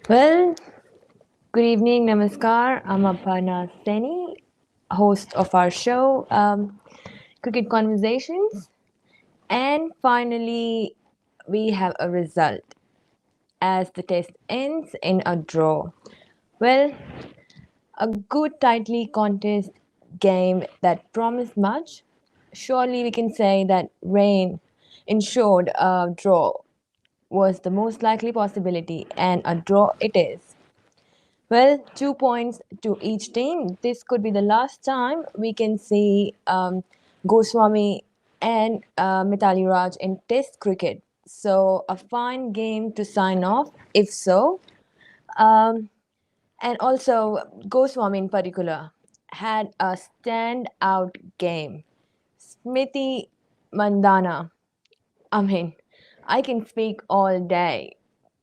Well, good evening, namaskar. I'm Aparna Saini, host of our show, Cricket Conversations. And finally, we have a result as the test ends in a draw. Well, a good, tightly contest game that promised much. Surely we can say that rain ensured a draw was the most likely possibility, and a draw it is. Well, 2 points to each team. This could be the last time we can see Goswami and Mitali Raj in Test cricket. So, a fine game to sign off, if so. Um, and also, Goswami in particular had a standout game. Smriti Mandana. I mean, I can speak all day,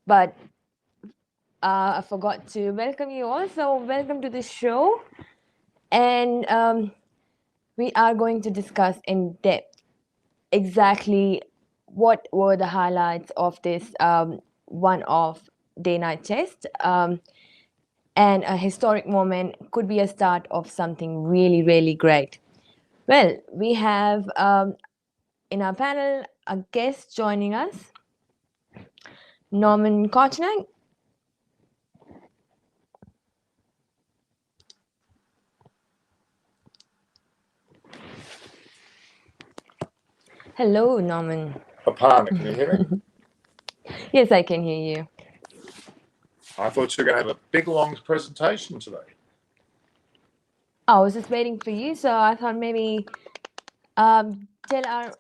but I forgot to welcome you all. So, welcome to the show. And we are going to discuss in depth exactly what were the highlights of this one off day night test. And a historic moment could be a start of something really, really great. Well, we have in our panel a guest joining us, Norman Kochannek. Hello, Norman. Aparna, can you hear me? Yes, I can hear you. I thought you were going to have a big, long presentation today. I was just waiting for you, so I thought maybe tell our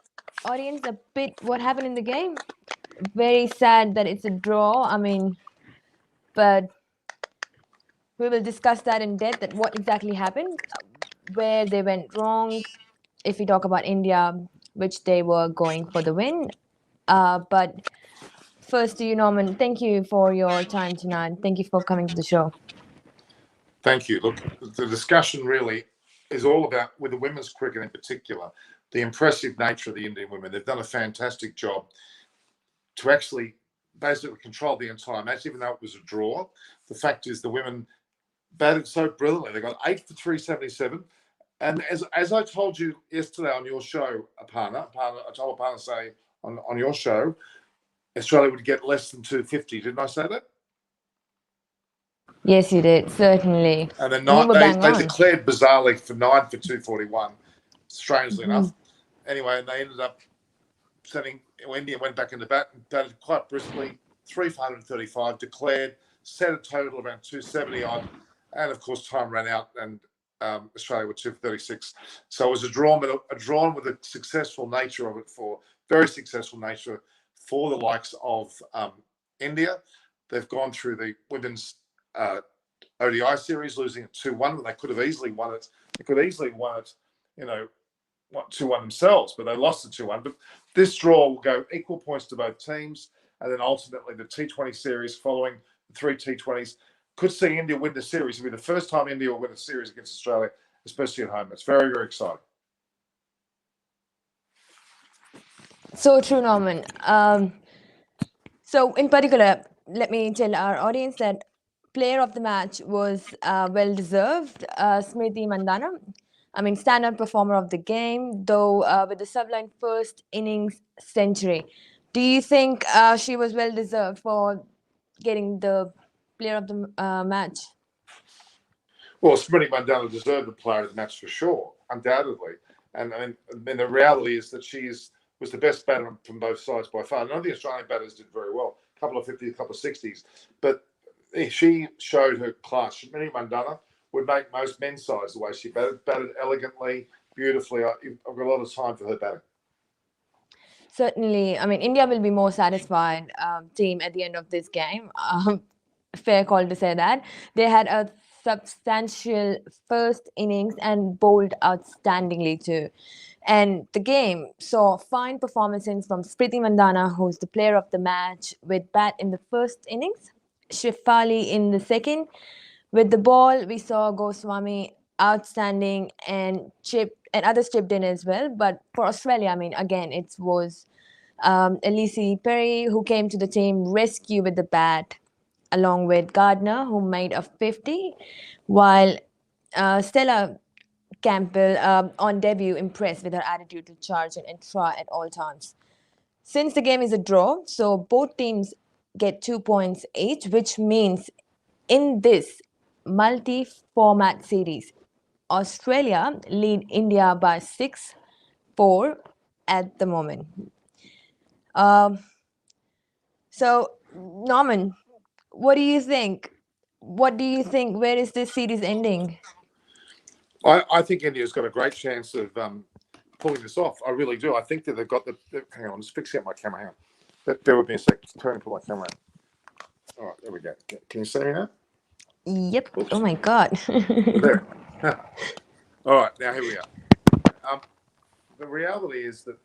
audience a bit what happened in the game. Very sad that it's a draw. I mean, but we will discuss that in depth. That what exactly happened, where they went wrong. If we talk about India, which they were going for the win. But first to you, Norman. Thank you for your time tonight. Thank you for coming to the show. Thank you. Look, the discussion really is all about, with the women's cricket in particular, the impressive nature of the Indian women. They've done a fantastic job to actually basically control the entire match, even though it was a draw. The fact is the women batted so brilliantly. They got 8 for 377. And as I told you yesterday on your show, Aparna, I told Aparna to say on your show, Australia would get less than 250. Didn't I say that? Yes, you did, certainly. And then they declared bizarrely for 9 for 241, strangely enough. Anyway, and they ended up India went back into bat and batted quite briskly, 3 for 135, declared, set a total around 270 odd, and of course time ran out and Australia were 2 for 36. So it was a draw with a successful nature of it very successful nature for the likes of India. They've gone through the women's ODI series, losing it 2-1, but they could have easily won it. They could easily won it, 2-1 themselves, but they lost the 2-1. But this draw will go equal points to both teams, and then ultimately the T20 series following the 3 T20s could see India win the series. It'll be the first time India will win a series against Australia, especially at home. It's very, very exciting. So true, Norman. So in particular, let me tell our audience that player of the match was well-deserved, Smriti Mandana. I mean, standout performer of the game, though with the sublime first innings century. Do you think she was well-deserved for getting the player of the match? Well, Smriti Mandana deserved the player of the match for sure, undoubtedly. And I mean, the reality is that was the best batter from both sides by far. None of the Australian batters did very well. A couple of 50s, a couple of 60s. But she showed her class. Smriti Mandana would make most men's sides the way she batted elegantly, beautifully. I've got a lot of time for her batting. Certainly. I mean, India will be more satisfied team at the end of this game. Fair call to say that. They had a substantial first innings and bowled outstandingly too. And the game saw fine performances from Smriti Mandana, who's the player of the match, with bat in the first innings, Shefali in the second. With the ball, we saw Goswami outstanding and others chipped in as well. But for Australia, I mean, again, it was Elise Perry who came to the team rescue with the bat, along with Gardner, who made a 50, while Stella Campbell on debut impressed with her attitude to charge and try at all times. Since the game is a draw, so both teams get 2 points each, which means in this multi-format series, Australia lead India by 6-4 at the moment. So, Norman, what do you think? What do you think? Where is this series ending? I think India's got a great chance of pulling this off. I really do. I think that they've got the. Hang on, I'm just fixing up my camera. Hang on. Bear with me a sec. Turn and put my camera on. All right, there we go. Can you see me now? Yep. Oops. Oh my God. There. All right, now here we are. The reality is that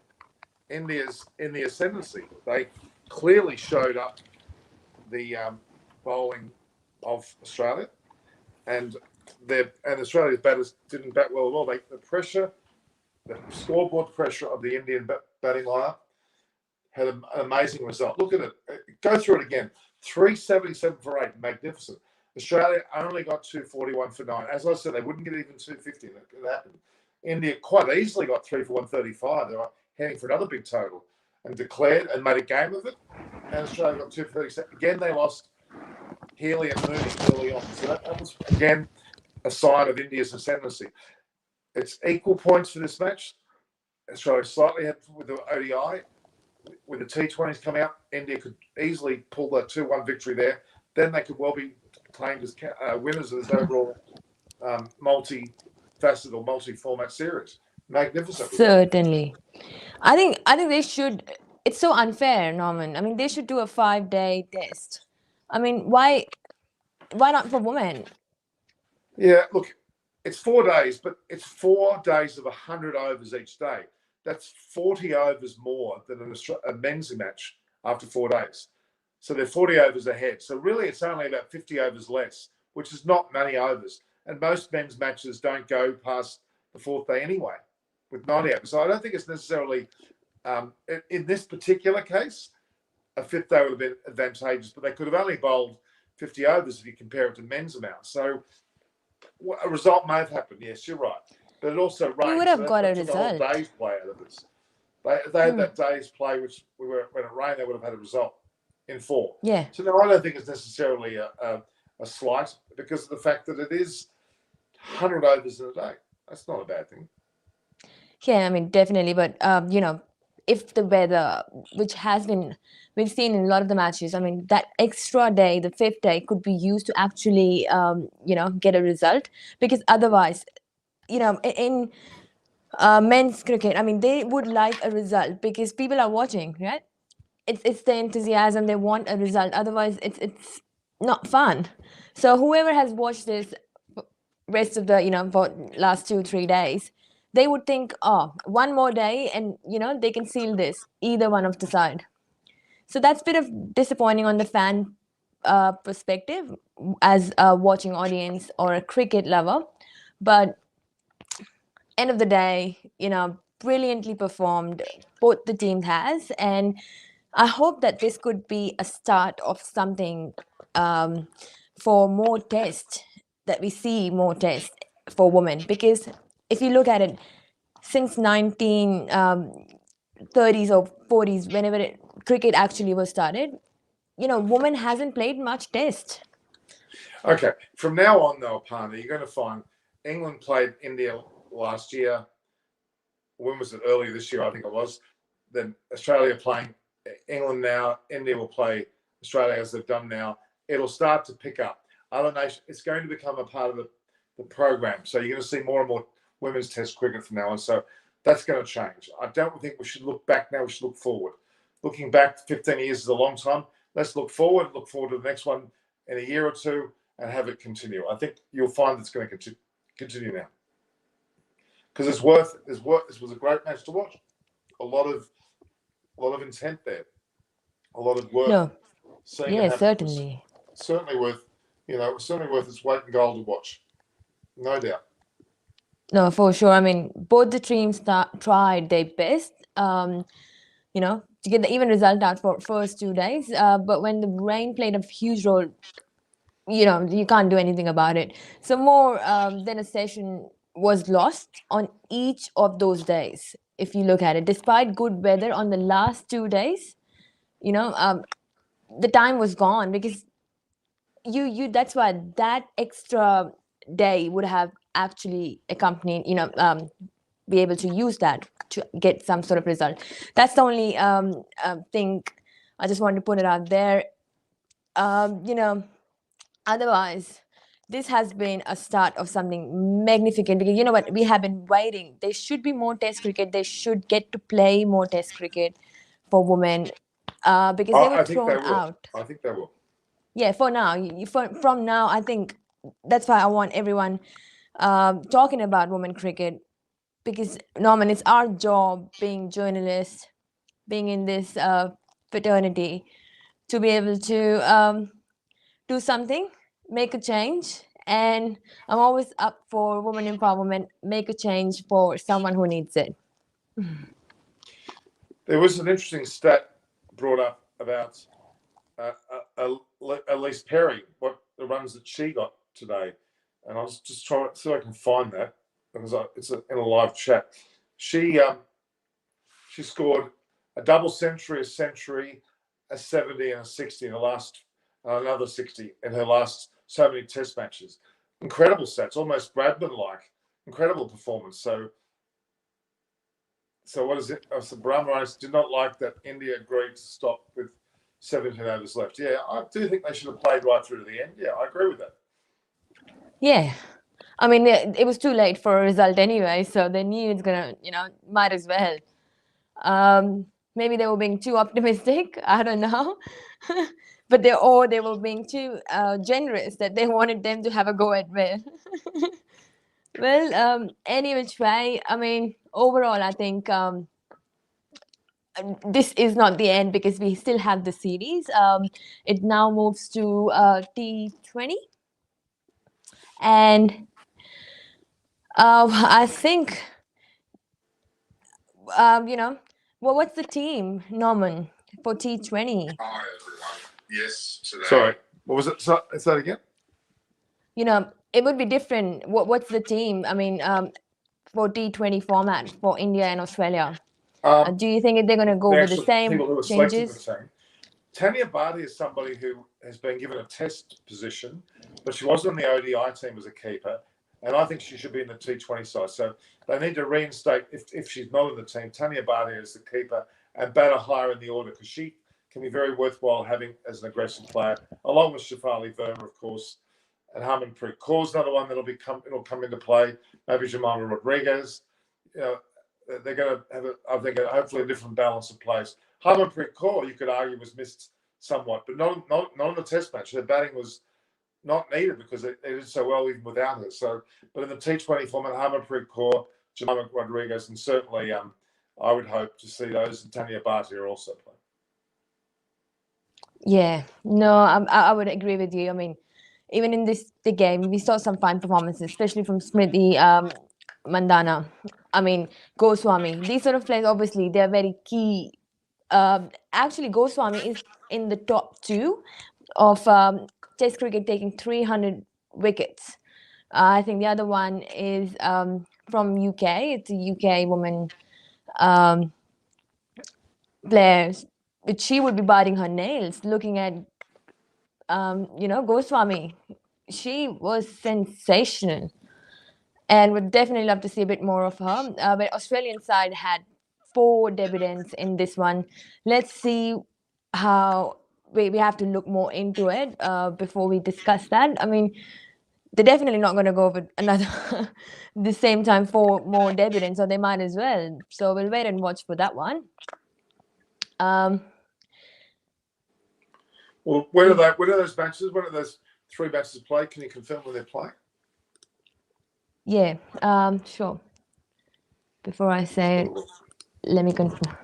India's in the ascendancy. They clearly showed up the bowling of Australia, and Australia's batters didn't bat well at all. The pressure, the scoreboard pressure of the Indian batting lineup had an amazing result. Look at it. Go through it again. 377 for 8. Magnificent. Australia only got 241 for 9. As I said, they wouldn't get even 250. That happened. India quite easily got 3 for 135. They were heading for another big total and declared and made a game of it. And Australia got 237. Again, they lost Healy and Mooney early on. So that was, again, a sign of India's ascendancy. It's equal points for this match. Australia slightly ahead with the ODI. With the T20s coming up, India could easily pull the 2-1 victory there. Then they could well be claimed as winners of this overall multi-faceted or multi-format series. Magnificent. Certainly. I think they should. It's so unfair, Norman. I mean, they should do a 5-day test. I mean, why not for women? Yeah, look, it's 4 days, but it's 4 days of 100 overs each day. That's 40 overs more than a men's match after 4 days. So they're 40 overs ahead. So really, it's only about 50 overs less, which is not many overs. And most men's matches don't go past the 4th day anyway, with 90 overs. So I don't think it's necessarily, in this particular case, a 5th day would have been advantageous, but they could have only bowled 50 overs if you compare it to men's amounts. So a result may have happened. Yes, you're right. But it also rained. You would have so got a took result. The whole day's play out of this. They had that day's play, which when it rained, they would have had a result in 4. Yeah. So no, I don't think it's necessarily a slight because of the fact that it is 100 overs in a day. That's not a bad thing. Yeah, I mean, definitely. But, if the weather, which has been, we've seen in a lot of the matches, I mean, that extra day, the 5th day, could be used to actually, get a result. Because otherwise, in men's cricket, I mean, they would like a result because people are watching, right? It's the enthusiasm. They want a result. Otherwise, it's not fun. So whoever has watched this rest of the for last 2-3 days, they would think, oh, one more day and they can seal this either one of the side. So that's a bit of disappointing on the fan perspective as a watching audience or a cricket lover. But end of the day, brilliantly performed both the team has, and I hope that this could be a start of something for more tests, that we see more tests for women. Because if you look at it, since 1930s or 40s, whenever cricket actually was started, women hasn't played much test. Okay, from now on though, Aparna, you're going to find England played India last year. When was it? Earlier this year, I think it was. Then Australia playing England now. India will play Australia as they've done now. It'll start to pick up. Other nations, it's going to become a part of the program. So you're going to see more and more women's test cricket from now on. So that's going to change. I don't think we should look back now. We should look forward. Looking back 15 years is a long time. Let's look forward to the next one in a year or two and have it continue. I think you'll find it's going to continue now. Because it's worth. This was a great match to watch. A lot of intent there. A lot of work. No. Seeing Yeah, certainly. Certainly worth. It was certainly worth its weight in gold to watch. No doubt. No, for sure. I mean, both the teams tried their best. to get the even result out for first 2 days. But when the rain played a huge role, you can't do anything about it. So more than a session was lost on each of those days. If you look at it, despite good weather on the last 2 days, the time was gone because that's why that extra day would have actually accompanied, be able to use that to get some sort of result. That's the only thing I just wanted to put it out there. Otherwise, this has been a start of something magnificent because you know what, we have been waiting. There should be more test cricket. They should get to play more test cricket for women because they were I think thrown they will. out. I think they will. Yeah, for now. From now, I think that's why I want everyone talking about women cricket because, Norman, it's our job being journalists, being in this fraternity, to be able to do something, make a change. And I'm always up for women empowerment, make a change for someone who needs it. There was an interesting stat brought up about Elise Perry, what the runs that she got today. And I was just trying to see if I can find that because it's in a live chat. She scored a double century, a century, a 70 and a 60 in the last, another 60 in her last so many test matches. Incredible stats, almost Bradman-like. Incredible performance. So what is it? So Brahma did not like that India agreed to stop with 17 overs left. Yeah, I do think they should have played right through to the end. Yeah, I agree with that. Yeah. I mean, it was too late for a result anyway, so they knew it's going to, might as well. Maybe they were being too optimistic. I don't know. But they were being too generous that they wanted them to have a go at well. Well, any which way, I mean, overall, I think this is not the end because we still have the series. It now moves to T20. And I think, what's the team, Norman, for T20? Hi, everyone. Yes, today. Sorry, what was it? Say that again. It would be different. What's the team? I mean, for T20 format for India and Australia. Do you think they're going to go with the same people who are changes? The team. Tanya Bharti is somebody who has been given a test position, but she was on the ODI team as a keeper, and I think she should be in the T20 side. So they need to reinstate, if she's not in the team, Tanya Bharti as the keeper and batter higher in the order because she can be very worthwhile having as an aggressive player, along with Shafali Verma, of course, and Harmanpreet Kaur's another one that'll come into play. Maybe Jemima Rodriguez. They're going to have, I think, hopefully a different balance of plays. Harmanpreet Kaur, you could argue, was missed somewhat, but not in the test match. Their batting was not needed because they did so well even without her. So, but in the T20 format, Harmanpreet Kaur, Jemima Rodriguez, and certainly I would hope to see those, and Tanya Bharti also play. Yeah, no, I would agree with you. I mean, even in the game, we saw some fine performances, especially from SMRITI, MANDHANA. I mean, Goswami. These sort of players, obviously, they're very key. Actually, Goswami is in the top 2 of Test cricket, taking 300 wickets. I think the other one is from UK. It's a UK woman player, which she would be biting her nails looking at, Goswami. She was sensational. And would definitely love to see a bit more of her. But Australian side had 4 debutants in this one. Let's see how we have to look more into it before we discuss that. I mean, they're definitely not going to go with another the same time 4 more debutants, so they might as well. So we'll wait and watch for that one. Well, when are those matches? When are those 3 matches played? Can you confirm when they're playing? Yeah, sure. Before I say it, let me confirm.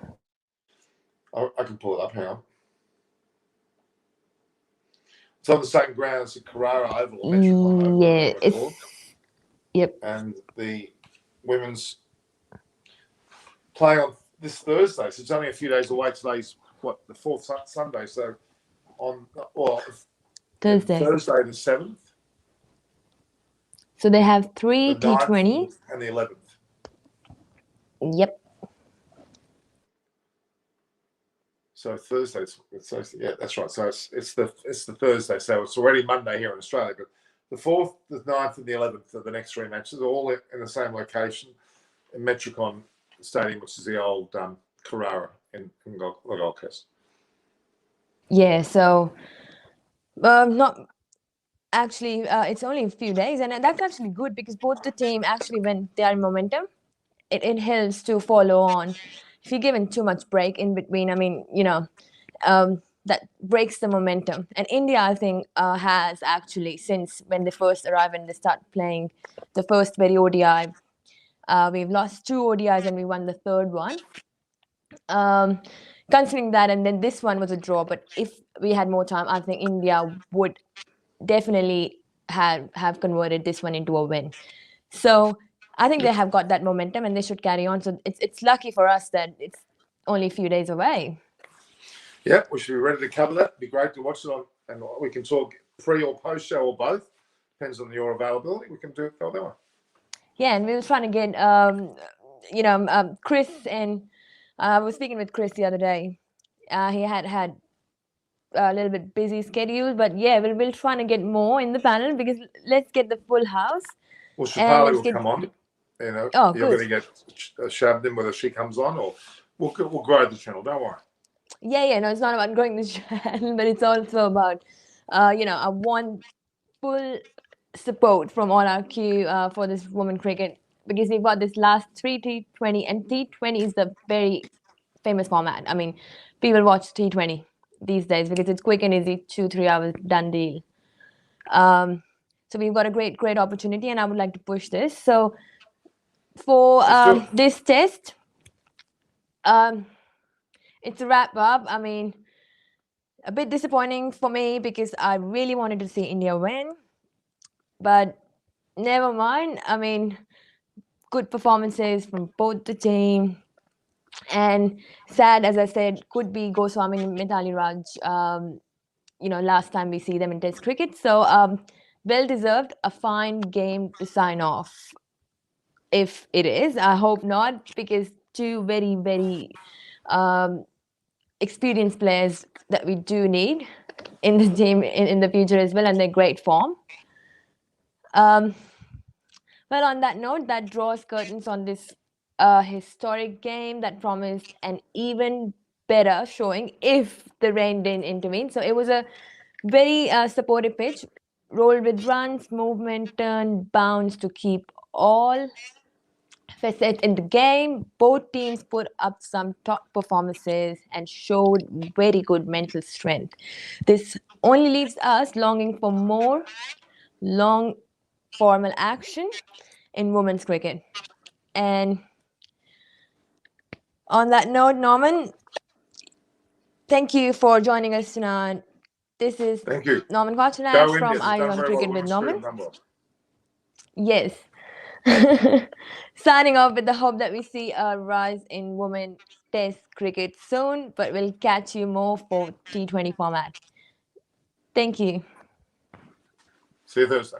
I can pull it up. Hang on. It's on the same ground as the Carrara Oval. Yeah, yep. And the women's playing on this Thursday. So it's only a few days away. Today's what, the fourth Sunday. So Thursday the 7th. So they have 3 the 9th T20. and the 11th. Yep. So Thursday, yeah, that's right. So it's the Thursday. So it's already Monday here in Australia. But the 4th, the 9th, and the 11th are the next 3 matches, all in the same location in Metricon Stadium, which is the old Carrara in the Gold Coast. Yeah. So not actually. It's only a few days, and that's actually good because both the team actually, when they are in momentum, it helps to follow on. If you're given too much break in between, I mean, that breaks the momentum. And India, I think, has actually, since when they first arrived and they start playing the first very ODI, we've lost 2 ODIs and we won the 3rd one. Considering that, and then this one was a draw, but if we had more time, I think India would definitely have converted this one into a win. So I think they have got that momentum and they should carry on. So it's lucky for us that it's only a few days away. Yeah, we should be ready to cover that. It'd be great to watch it on, and we can talk pre or post show or both. Depends on your availability. We can do it that way. Yeah, and we were trying to get Chris, and I was speaking with Chris the other day. He had a little bit busy schedule, but yeah, we'll try to get more in the panel because let's get the full house. Well, Shapali will come on. You're going to get shoved in whether she comes on, or we'll grow the channel. Don't worry. Yeah, no, it's not about growing the channel, but it's also about, I want full support from all our queue for this women cricket because we've got this last 3 T20, and T20 is the very famous format. I mean, people watch T20 these days because it's quick and easy, 2-3 hours, done deal. So we've got a great opportunity, and I would like to push this. So for this test, it's a wrap up. I mean, a bit disappointing for me because I really wanted to see India win, but never mind. I mean, good performances from both the team, and sad, as I said, could be Goswami and Mithali Raj. Last time we see them in Test cricket, so well deserved. A fine game to sign off. If it is, I hope not, because 2 very, very experienced players that we do need in the team in the future as well, and they're great form. Well, on that note, that draws curtains on this historic game that promised an even better showing if the rain didn't intervene. So it was a very supportive pitch, rolled with runs, movement, turn, bounce to keep all facets in the game. Both teams put up some top performances and showed very good mental strength. This only leaves us longing for more long formal action in women's cricket. And on that note, Norman, thank you for joining us tonight. This is Norman Kochannek from Eyes on Cricket with Norman. Yes. Signing off with the hope that we see a rise in women test cricket soon, but we'll catch you more for T20 format. Thank you. See you Thursday.